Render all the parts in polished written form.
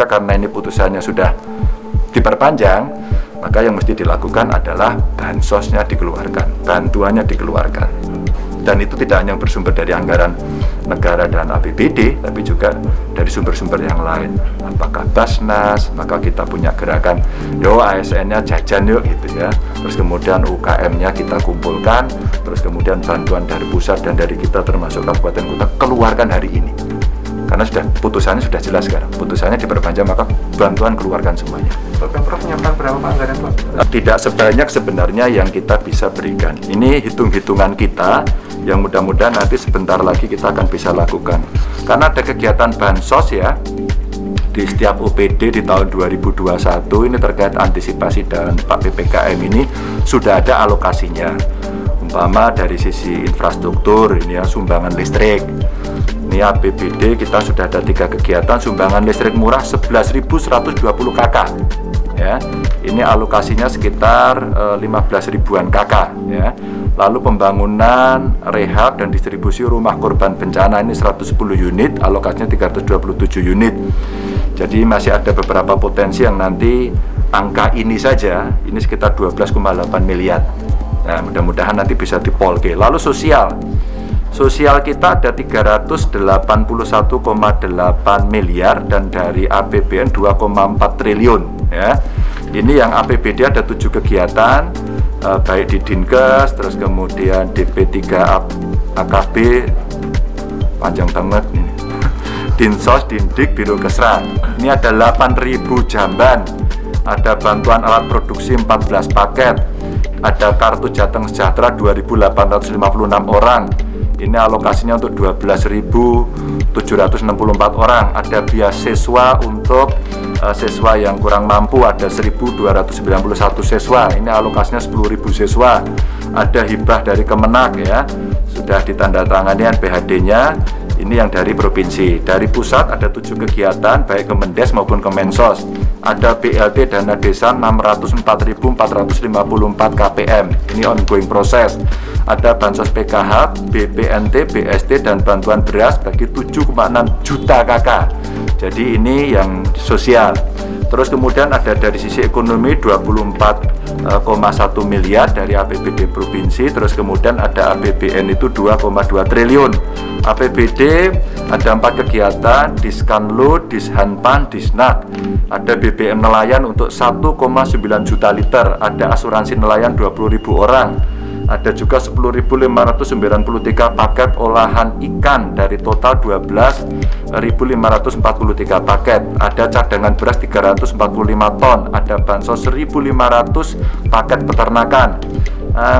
Karena ini putusannya sudah diperpanjang, maka yang mesti dilakukan adalah bansosnya dikeluarkan, bantuannya dikeluarkan. Dan itu tidak hanya bersumber dari anggaran negara dan APBD, tapi juga dari sumber-sumber yang lain. Apakah Basnas, maka kita punya gerakan, yo ASN-nya jajan yuk gitu ya. Terus kemudian UKM-nya kita kumpulkan, terus kemudian bantuan dari pusat dan dari kita termasuk kabupaten kota keluarkan hari ini. Karena putusannya sudah jelas sekarang, putusannya diperpanjang, maka bantuan keluarkan semuanya. Pemprov menyiapkan berapa Pak anggaran Pak? Tidak sebanyak sebenarnya yang kita bisa berikan. Ini hitung-hitungan kita yang mudah-mudahan nanti sebentar lagi kita akan bisa lakukan. Karena ada kegiatan bansos ya di setiap OPD di tahun 2021 ini terkait antisipasi dan Pak PPKM ini sudah ada alokasinya. Umpama dari sisi infrastruktur ini ya sumbangan listrik. Ini APBD kita sudah ada 3 kegiatan sumbangan listrik murah 11.120 KK ya. Ini alokasinya sekitar 15 ribuan KK ya. Lalu pembangunan rehab dan distribusi rumah korban bencana ini 110 unit, alokasinya 327 unit. Jadi masih ada beberapa potensi yang nanti angka ini saja ini sekitar 12,8 miliar. Nah, mudah-mudahan nanti bisa dipolke. Lalu Sosial kita ada 381,8 miliar dan dari APBN 2,4 triliun ya. Ini yang APBD ada 7 kegiatan baik di Dinkes, terus kemudian DP3 AKB panjang banget ini. Dinsos, Dindik, Biro Kesra. Ini ada 8.000 jamban. Ada bantuan alat produksi 14 paket. Ada kartu Jateng Sejahtera 2.856 orang. Ini alokasinya untuk 12.764 orang. Ada beasiswa untuk siswa yang kurang mampu ada 1.291 siswa. Ini alokasinya 10.000 siswa. Ada hibah dari Kemenak ya. Sudah ditandatangani PHD-nya. Ini yang dari provinsi. Dari pusat ada 7 kegiatan baik Kemendes maupun Kemensos. Ada BLT dana desa 604.454 KPM. Ini ongoing proses. Ada bansos PKH, BPNT, BST dan bantuan beras bagi 7,6 juta KK. Jadi ini yang sosial. Terus kemudian ada dari sisi ekonomi 24,1 miliar dari APBD provinsi. Terus kemudian ada APBN itu 2,2 triliun. APBD ada 4 kegiatan, Diskanlo, Dishanpan, Disnak. Ada BBM nelayan untuk 1,9 juta liter. Ada asuransi nelayan 20.000 orang. Ada juga 10.593 paket olahan ikan dari total 12.543 paket. Ada cadangan beras 345 ton. Ada bansos 1.500 paket peternakan.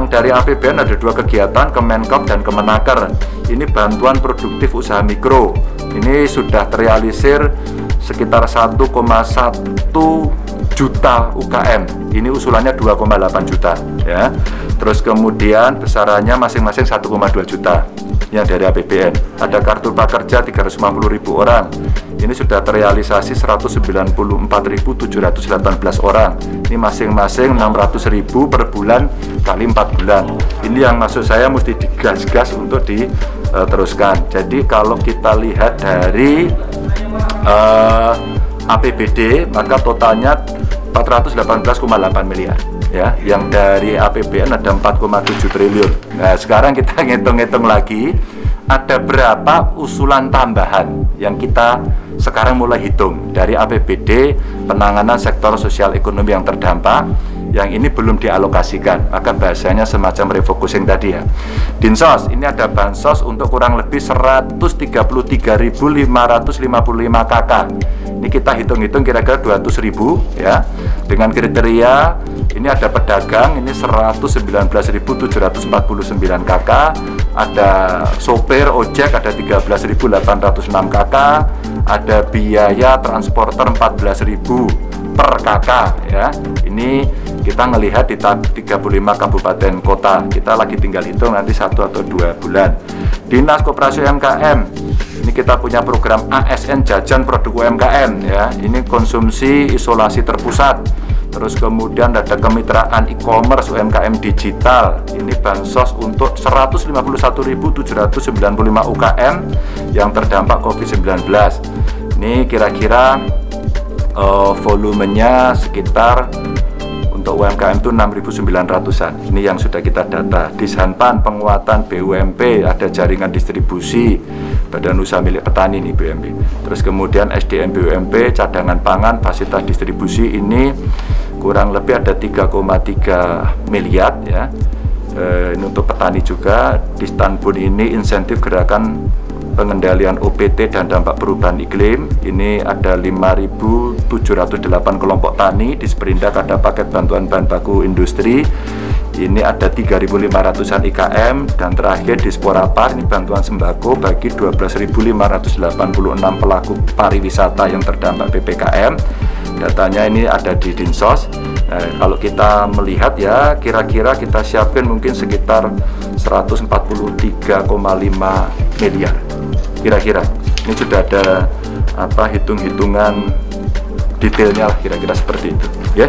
Dari APBN ada 2 kegiatan, Kemenkop dan Kemenaker. Ini bantuan produktif usaha mikro. Ini sudah terrealisir sekitar 1,1 juta UKM. Ini usulannya 2,8 juta ya. Terus kemudian besarannya masing-masing 1,2 juta yang dari APBN. Ada kartu prakerja 350.000 orang. Ini sudah terrealisasi 194.718 orang. Ini masing-masing 600.000 per bulan kali 4 bulan. Ini yang maksud saya mesti digas-gas untuk diteruskan. Jadi kalau kita lihat dari APBD maka totalnya 418,8 miliar ya, yang dari APBN ada 4,7 triliun. Nah, sekarang kita ngitung-ngitung lagi ada berapa usulan tambahan yang kita sekarang mulai hitung dari APBD penanganan sektor sosial ekonomi yang terdampak yang ini belum dialokasikan, maka bahasanya semacam refocusing tadi ya. Dinsos, ini ada bansos untuk kurang lebih 133.555 KK. Ini kita hitung-hitung kira-kira 200.000 ya. Dengan kriteria ini ada pedagang ini 119.749 KK, ada sopir ojek ada 13.806 KK, ada biaya transporter 14.000 per KK ya. Ini kita ngelihat di 35 kabupaten kota. Kita lagi tinggal hitung nanti 1 atau 2 bulan. Dinas Koperasi UMKM. Ini kita punya program ASN jajan produk UMKM ya. Ini konsumsi isolasi terpusat. Terus kemudian ada kemitraan e-commerce UMKM digital. Ini bansos untuk 151.795 UKM yang terdampak COVID-19. Ini kira-kira volumenya sekitar untuk UMKM itu 6.900-an. Ini yang sudah kita data. Dishanpan penguatan BUMP, ada jaringan distribusi Badan Usaha Milik Petani nih BUMP. Terus kemudian SDM BUMP, cadangan pangan, fasilitas distribusi ini kurang lebih ada 3,3 miliar ya. Ini untuk petani juga. Di Stanbun ini insentif gerakan pengendalian OPT dan dampak perubahan iklim. Ini ada 5.708 kelompok tani. Di Sperindak ada paket bantuan bahan baku industri. Ini ada 3.500-an IKM. Dan terakhir di Sporapar ini bantuan sembako bagi 12.586 pelaku pariwisata yang terdampak PPKM. Datanya ini ada di Dinsos. Nah, kalau kita melihat ya, kira-kira kita siapkan mungkin sekitar 143,5 miliar. Kira-kira ini sudah ada hitung-hitungan detailnya lah, kira-kira seperti itu ya.